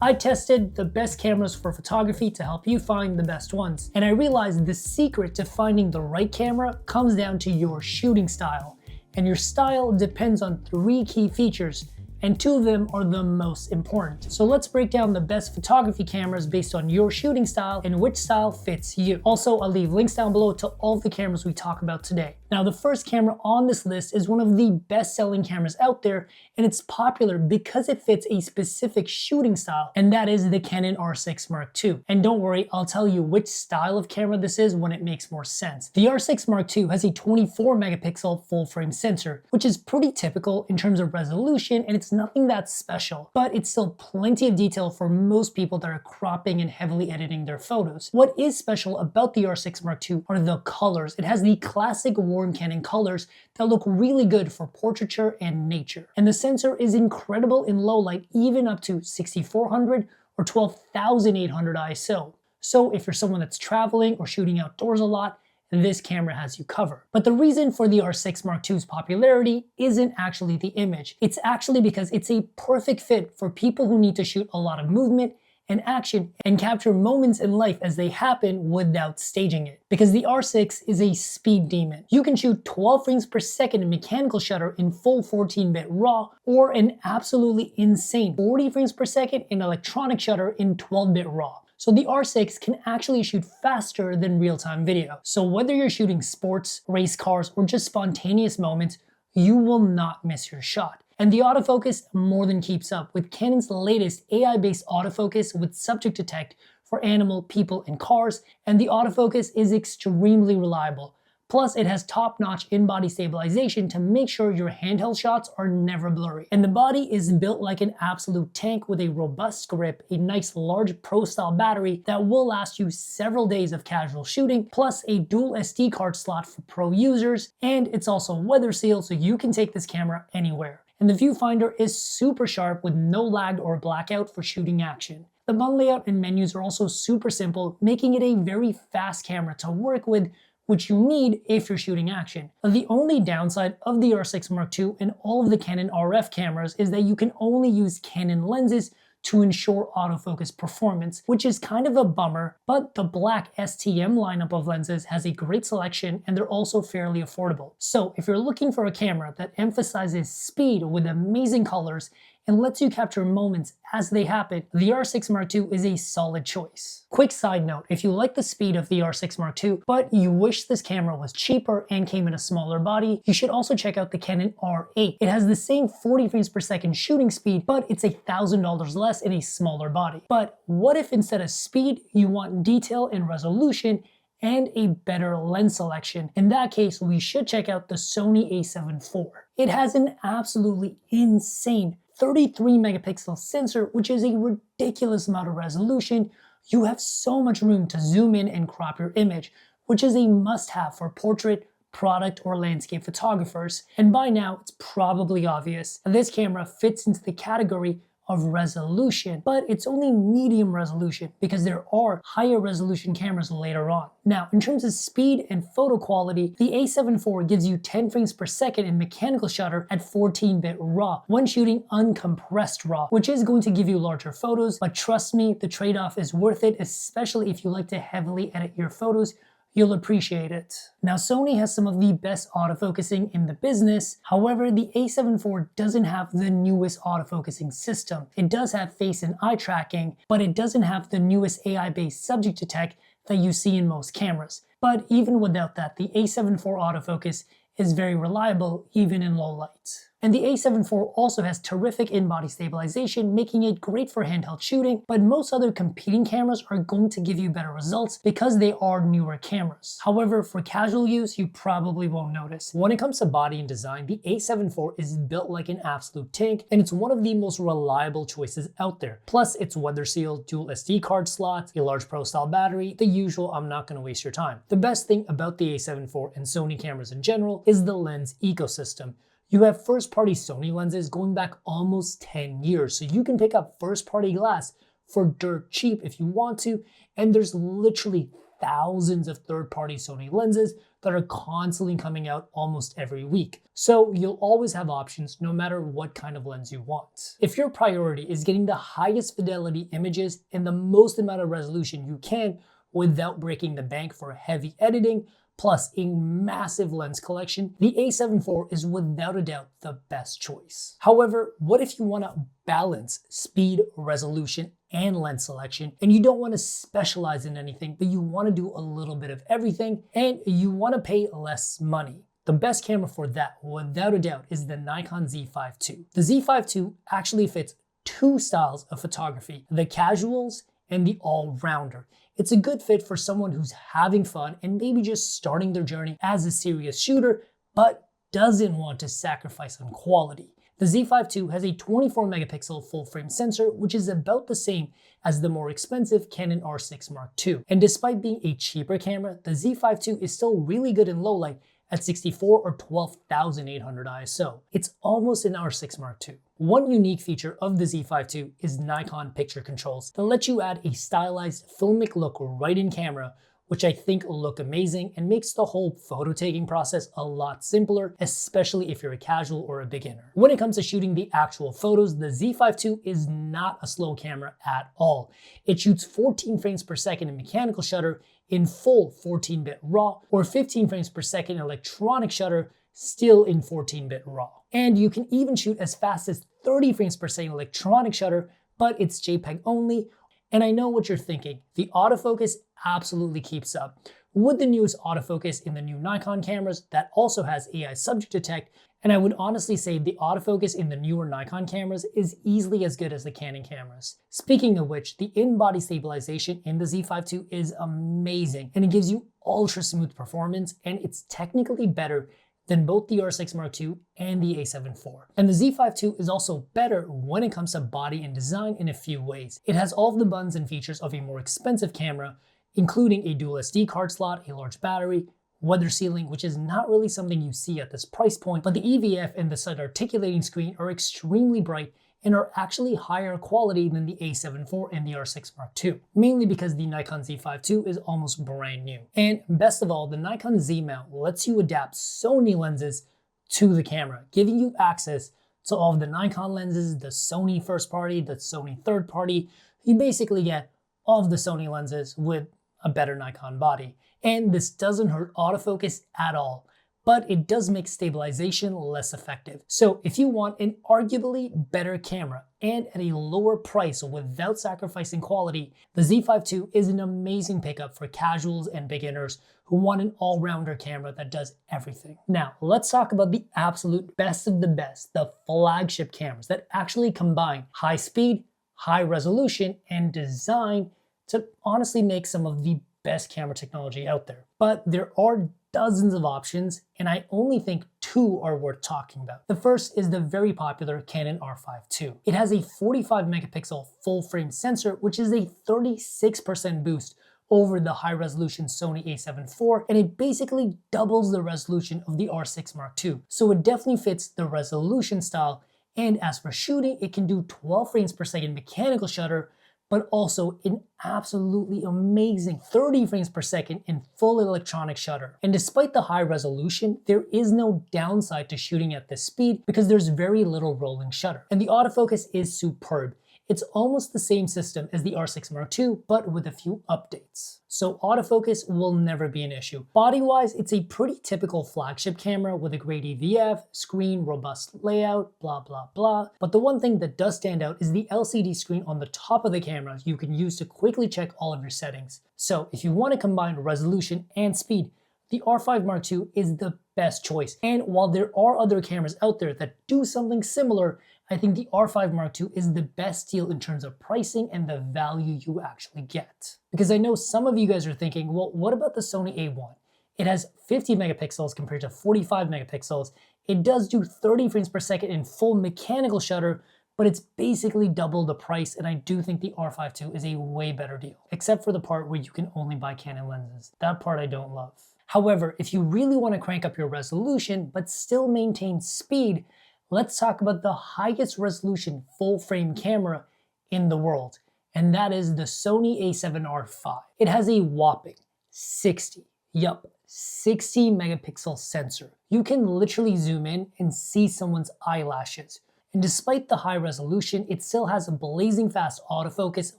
I tested the best cameras for photography to help you find the best ones, and I realized the secret to finding the right camera comes down to your shooting style. And your style depends on 3 key features, and 2 of them are the most important. So let's break down the best photography cameras based on your shooting style and which style fits you. Also, I'll leave links down below to all of the cameras we talk about today. Now, the first camera on this list is one of the best-selling cameras out there, and it's popular because it fits a specific shooting style, and that is the Canon R6 Mark II. And don't worry, I'll tell you which style of camera this is when it makes more sense. The R6 Mark II has a 24 megapixel full-frame sensor, which is pretty typical in terms of resolution, and it's nothing that special, but it's still plenty of detail for most people that are cropping and heavily editing their photos. What is special about the R6 Mark II are the colors. It has the classic warm Canon colors that look really good for portraiture and nature. And the sensor is incredible in low light, even up to 6400 or 12,800 ISO. So if you're someone that's traveling or shooting outdoors a lot, this camera has you covered. But the reason for the R6 Mark II's popularity isn't actually the image. It's actually because it's a perfect fit for people who need to shoot a lot of movement and action and capture moments in life as they happen without staging it. Because the R6 is a speed demon. You can shoot 12 frames per second in mechanical shutter in full 14-bit RAW, or an absolutely insane 40 frames per second in electronic shutter in 12-bit RAW. So the R6 can actually shoot faster than real-time video. So whether you're shooting sports, race cars, or just spontaneous moments, you will not miss your shot. And the autofocus more than keeps up with Canon's latest AI-based autofocus with subject detect for animal, people, and cars, and the autofocus is extremely reliable. Plus, it has top-notch in-body stabilization to make sure your handheld shots are never blurry. And the body is built like an absolute tank with a robust grip, a nice large Pro-style battery that will last you several days of casual shooting, plus a dual SD card slot for pro users, and it's also weather sealed so you can take this camera anywhere. And the viewfinder is super sharp with no lag or blackout for shooting action. The button layout and menus are also super simple, making it a very fast camera to work with, which you need if you're shooting action. The only downside of the R6 Mark II and all of the Canon RF cameras is that you can only use Canon lenses to ensure autofocus performance, which is kind of a bummer, but the black STM lineup of lenses has a great selection and they're also fairly affordable. So if you're looking for a camera that emphasizes speed with amazing colors and lets you capture moments as they happen, the R6 Mark II is a solid choice. Quick side note, if you like the speed of the R6 Mark II, but you wish this camera was cheaper and came in a smaller body, you should also check out the Canon R8. It has the same 40 frames per second shooting speed, but it's $1,000 less in a smaller body. But what if instead of speed, you want detail and resolution and a better lens selection? In that case, we should check out the Sony A7 IV. It has an absolutely insane 33 megapixel sensor, which is a ridiculous amount of resolution. You have so much room to zoom in and crop your image, which is a must-have for portrait, product, or landscape photographers. And by now, it's probably obvious. This camera fits into the category of resolution, but it's only medium resolution because there are higher resolution cameras later on. Now, in terms of speed and photo quality, the A7 IV gives you 10 frames per second in mechanical shutter at 14-bit RAW when shooting uncompressed RAW, which is going to give you larger photos, but trust me, the trade-off is worth it, especially if you like to heavily edit your photos. You'll appreciate it. Now, Sony has some of the best autofocusing in the business. However, the A7 IV doesn't have the newest autofocusing system. It does have face and eye tracking, but it doesn't have the newest AI-based subject detect that you see in most cameras. But even without that, the A7 IV autofocus is very reliable even in low light. And the A7 IV also has terrific in-body stabilization, making it great for handheld shooting, but most other competing cameras are going to give you better results because they are newer cameras. However, for casual use, you probably won't notice. When it comes to body and design, the A7 IV is built like an absolute tank, and it's one of the most reliable choices out there. Plus, it's weather sealed, dual SD card slots, a large Pro-style battery, the usual I'm not gonna waste your time. The best thing about the A7 IV and Sony cameras in general is the lens ecosystem. You have first-party Sony lenses going back almost 10 years, so you can pick up first-party glass for dirt cheap if you want to, and there's literally thousands of third-party Sony lenses that are constantly coming out almost every week. So you'll always have options no matter what kind of lens you want. If your priority is getting the highest fidelity images and the most amount of resolution you can without breaking the bank for heavy editing, plus a massive lens collection, the A7 IV is without a doubt the best choice. However, what if you want to balance speed, resolution, and lens selection, and you don't want to specialize in anything, but you want to do a little bit of everything, and you want to pay less money? The best camera for that, without a doubt, is the Nikon Z5 II. The Z5 II actually fits two styles of photography, the casuals and the all-rounder. It's a good fit for someone who's having fun and maybe just starting their journey as a serious shooter, but doesn't want to sacrifice on quality. The Z5 II has a 24 megapixel full frame sensor, which is about the same as the more expensive Canon R6 Mark II. And despite being a cheaper camera, the Z5 II is still really good in low light at 64 or 12,800 ISO. It's almost an R6 Mark II. One unique feature of the Z5 II is Nikon picture controls that let you add a stylized filmic look right in camera, which I think look amazing and makes the whole photo taking process a lot simpler, especially if you're a casual or a beginner. When it comes to shooting the actual photos, the Z5 II is not a slow camera at all. It shoots 14 frames per second in mechanical shutter in full 14-bit RAW, or 15 frames per second electronic shutter still in 14-bit RAW. And you can even shoot as fast as 30 frames per second electronic shutter, but it's JPEG only. And I know what you're thinking, the autofocus absolutely keeps up. With the newest autofocus in the new Nikon cameras that also has AI subject detect, and I would honestly say the autofocus in the newer Nikon cameras is easily as good as the Canon cameras. Speaking of which, the in-body stabilization in the Z5 II is amazing, and it gives you ultra smooth performance, and it's technically better than both the R6 Mark II and the A7 IV. And the Z5 II is also better when it comes to body and design in a few ways. It has all of the buttons and features of a more expensive camera, including a dual SD card slot, a large battery, weather sealing, which is not really something you see at this price point, but the EVF and the side articulating screen are extremely bright and are actually higher quality than the A7 IV and the R6 Mark II, mainly because the Nikon Z5 II is almost brand new. And best of all, the Nikon Z mount lets you adapt Sony lenses to the camera, giving you access to all of the Nikon lenses, the Sony first party, the Sony third party. You basically get all of the Sony lenses with a better Nikon body. And this doesn't hurt autofocus at all, but it does make stabilization less effective. So if you want an arguably better camera and at a lower price without sacrificing quality, the Z5 II is an amazing pickup for casuals and beginners who want an all-rounder camera that does everything. Now, let's talk about the absolute best of the best, the flagship cameras that actually combine high speed, high resolution, and design to honestly make some of the best camera technology out there. But there are dozens of options, and I only think two are worth talking about. The first is the very popular Canon R5 II. It has a 45 megapixel full frame sensor, which is a 36% boost over the high resolution Sony A7 IV, and it basically doubles the resolution of the R6 Mark II. So it definitely fits the resolution style. And as for shooting, it can do 12 frames per second mechanical shutter, but also an absolutely amazing 30 frames per second in full electronic shutter. And despite the high resolution, there is no downside to shooting at this speed because there's very little rolling shutter. And the autofocus is superb. It's almost the same system as the R6 Mark II, but with a few updates. So autofocus will never be an issue. Body-wise, it's a pretty typical flagship camera with a great EVF, screen, robust layout, blah, blah, blah. But the one thing that does stand out is the LCD screen on the top of the camera you can use to quickly check all of your settings. So if you want to combine resolution and speed, the R5 Mark II is the best choice. And while there are other cameras out there that do something similar, I think the R5 Mark II is the best deal in terms of pricing and the value you actually get. Because I know some of you guys are thinking, well, what about the Sony A1? It has 50 megapixels compared to 45 megapixels. It does do 30 frames per second in full mechanical shutter, but it's basically double the price, and I do think the R5 II is a way better deal, except for the part where you can only buy Canon lenses. That part I don't love. However, if you really want to crank up your resolution, but still maintain speed, let's talk about the highest resolution full frame camera in the world, and that is the Sony A7R V. It has a whopping 60. Yup, 60 megapixel sensor. You can literally zoom in and see someone's eyelashes. And despite the high resolution, it still has a blazing fast autofocus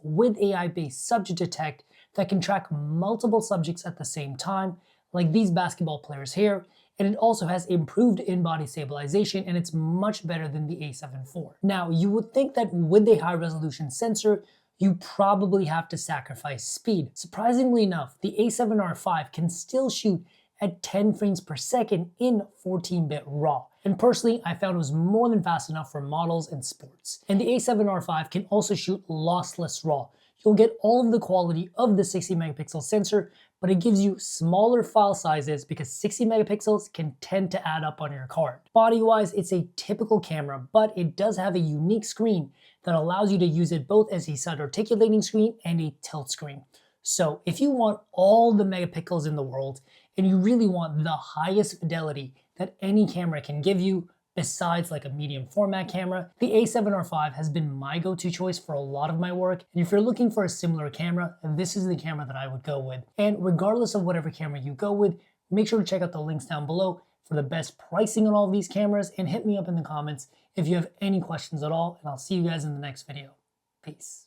with AI-based subject detect that can track multiple subjects at the same time, like these basketball players here, and it also has improved in-body stabilization, and it's much better than the A7 IV. Now, you would think that with a high-resolution sensor, you probably have to sacrifice speed. Surprisingly enough, the A7R V can still shoot at 10 frames per second in 14-bit RAW. And personally, I found it was more than fast enough for models and sports. And the A7R V can also shoot lossless RAW. You'll get all of the quality of the 60 megapixel sensor, but it gives you smaller file sizes because 60 megapixels can tend to add up on your card. Body-wise, it's a typical camera, but it does have a unique screen that allows you to use it both as a side articulating screen and a tilt screen. So if you want all the megapixels in the world, and you really want the highest fidelity that any camera can give you, besides like a medium format camera, the A7R V has been my go-to choice for a lot of my work. And if you're looking for a similar camera, this is the camera that I would go with. And regardless of whatever camera you go with, make sure to check out the links down below for the best pricing on all of these cameras, and hit me up in the comments if you have any questions at all, and I'll see you guys in the next video. Peace.